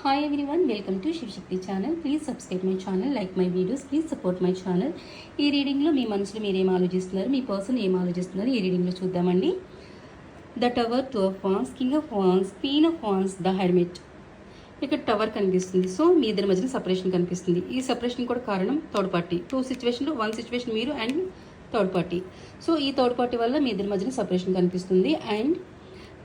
Hi everyone, welcome to Shivshakti channel. Please subscribe my channel, like my videos, please support my channel. ఈ రీడింగ్లో మీ మనసులో మీరు ఏం ఆలోచిస్తున్నారు, మీ person ఏం ఆలోచిస్తున్నారు ఈ రీడింగ్లో చూద్దామండి. The tower, two of wands, king of Vance, queen of Vance, the hermit. ఇక్కడ టవర్ కనిపిస్తుంది. సో మీ ఇద్దరి మధ్యన సపరేషన్ కనిపిస్తుంది. ఈ సపరేషన్ కూడా కారణం థర్డ్ పార్టీ. టూ సిచ్యువేషన్లో వన్ సిచ్యువేషన్ మీరు అండ్ థర్డ్ పార్టీ. సో ఈ థర్డ్ పార్టీ వల్ల మీ ఇద్దరి మధ్యన సపరేషన్ కనిపిస్తుంది. అండ్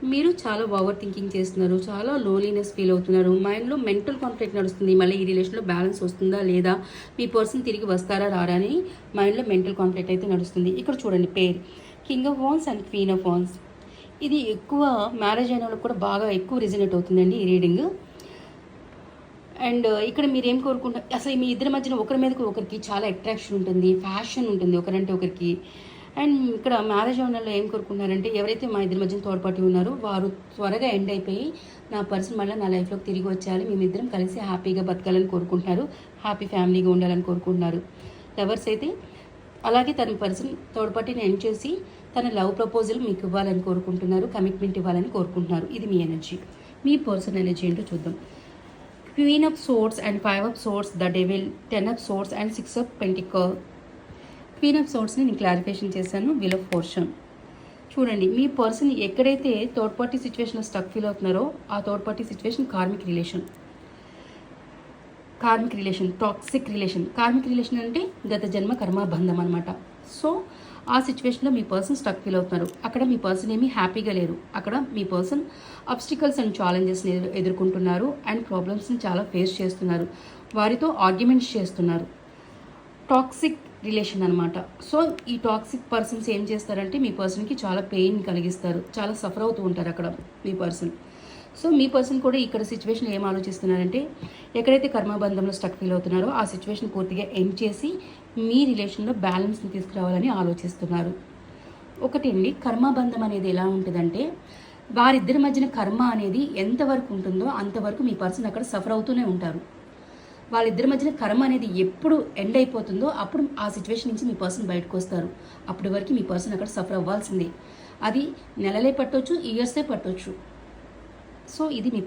మీరు చాలా ఓవర్ థింకింగ్ చేస్తున్నారు, చాలా లోన్లీనెస్ ఫీల్ అవుతున్నారు, మైండ్లో మెంటల్ కాన్ఫ్లిక్ట్ నడుస్తుంది. మళ్ళీ ఈ రిలేషన్లో బ్యాలెన్స్ వస్తుందా లేదా, మీ పర్సన్ తిరిగి వస్తారా రారా అని మైండ్లో మెంటల్ కాన్ఫ్లిక్ట్ అయితే నడుస్తుంది. ఇక్కడ చూడండి pair king of wands and queen of wands. ఇది ఎక్కువ మ్యారేజ్ అయిన వాళ్ళకి కూడా బాగా ఎక్కువ రిజనేట్ అవుతుందండి ఈ రీడింగ్. అండ్ ఇక్కడ మీరు ఏం కోరుకుంటారు, అసలు మీ ఇద్దరి మధ్యన ఒకరి మీదకి ఒకరికి చాలా అట్రాక్షన్ ఉంటుంది, ఫ్యాషన్ ఉంటుంది ఒకరంటే ఒకరికి. అండ్ ఇక్కడ మ్యారేజ్ ఉన్న ఏం కోరుకున్నారంటే, ఎవరైతే మా ఇద్దరి మధ్యన తోడ్పాటు ఉన్నారో వారు త్వరగా ఎండ్ అయిపోయి నా పర్సన్ మళ్ళీ నా లైఫ్లోకి తిరిగి వచ్చేయాలి, మేమిద్దరం కలిసి హ్యాపీగా బతకాలని కోరుకుంటున్నారు, హ్యాపీ ఫ్యామిలీగా ఉండాలని కోరుకుంటున్నారు. లవర్స్ అయితే అలాగే తన పర్సన్ థర్డ్ పార్టీని ఎండ్ చేసి తన లవ్ ప్రపోజల్ మీకు ఇవ్వాలని కోరుకుంటున్నారు, కమిట్మెంట్ ఇవ్వాలని కోరుకుంటున్నారు. ఇది మీ ఎనర్జీ. మీ పర్సన్ ఎనర్జీ ఏంటో చూద్దాం. Queen of swords and 5 of swords, the devil, 10 of swords and 6 of pentacle. Queen of సోర్డ్స్ని నేను క్లారిఫికేషన్ చేశాను. Wheel of fortune. చూడండి, మీ పర్సన్ ఎక్కడైతే థర్డ్ పార్టీ సిచ్యువేషన్లో స్టక్ ఫీల్ అవుతున్నారో ఆ third party situation karmic relation, toxic relation. Karmic relation అంటే గత జన్మ కర్మాబంధం అనమాట. సో ఆ సిచ్యువేషన్లో మీ పర్సన్ స్టక్ ఫీల్ అవుతున్నారు. అక్కడ మీ పర్సన్ ఏమీ హ్యాపీగా లేరు. అక్కడ మీ పర్సన్ అబ్స్టికల్స్ అండ్ ఛాలెంజెస్ని ఎదుర్కొంటున్నారు అండ్ ప్రాబ్లమ్స్ని చాలా ఫేస్ చేస్తున్నారు. వారితో ఆర్గ్యుమెంట్స్ చేస్తున్నారు. టాక్సిక్ రిలేషన్ అనమాట. సో ఈ టాక్సిక్ పర్సన్స్ ఏం చేస్తారంటే మీ పర్సన్కి చాలా పెయిన్ కలిగిస్తారు, చాలా సఫర్ అవుతూ ఉంటారు అక్కడ మీ పర్సన్. సో మీ పర్సన్ కూడా ఇక్కడ సిచ్యువేషన్ ఏం ఆలోచిస్తున్నారంటే, ఎక్కడైతే కర్మబంధంలో స్టక్ ఫీల్ అవుతున్నారో ఆ సిచ్యువేషన్ పూర్తిగా ఎండ్ చేసి మీ రిలేషన్లో బ్యాలెన్స్ని తీసుకురావాలని ఆలోచిస్తున్నారు. ఒకటి అండి, కర్మబంధం అనేది ఎలా ఉంటుందంటే, వారిద్దరి మధ్యన కర్మ అనేది ఎంతవరకు ఉంటుందో అంతవరకు మీ పర్సన్ అక్కడ సఫర్ అవుతూనే ఉంటారు. వాళ్ళిద్దరి మధ్యన కర్మ అనేది ఎప్పుడు ఎండ్ అయిపోతుందో అప్పుడు ఆ సిచ్యువేషన్ నుంచి మీ పర్సన్ బయటకు వస్తారు. అప్పటి వరకు మీ పర్సన్ అక్కడ సఫర్ అవ్వాల్సిందే. అది నెలలే పట్టవచ్చు, ఇయర్సే పట్టవచ్చు. సో ఇది మీ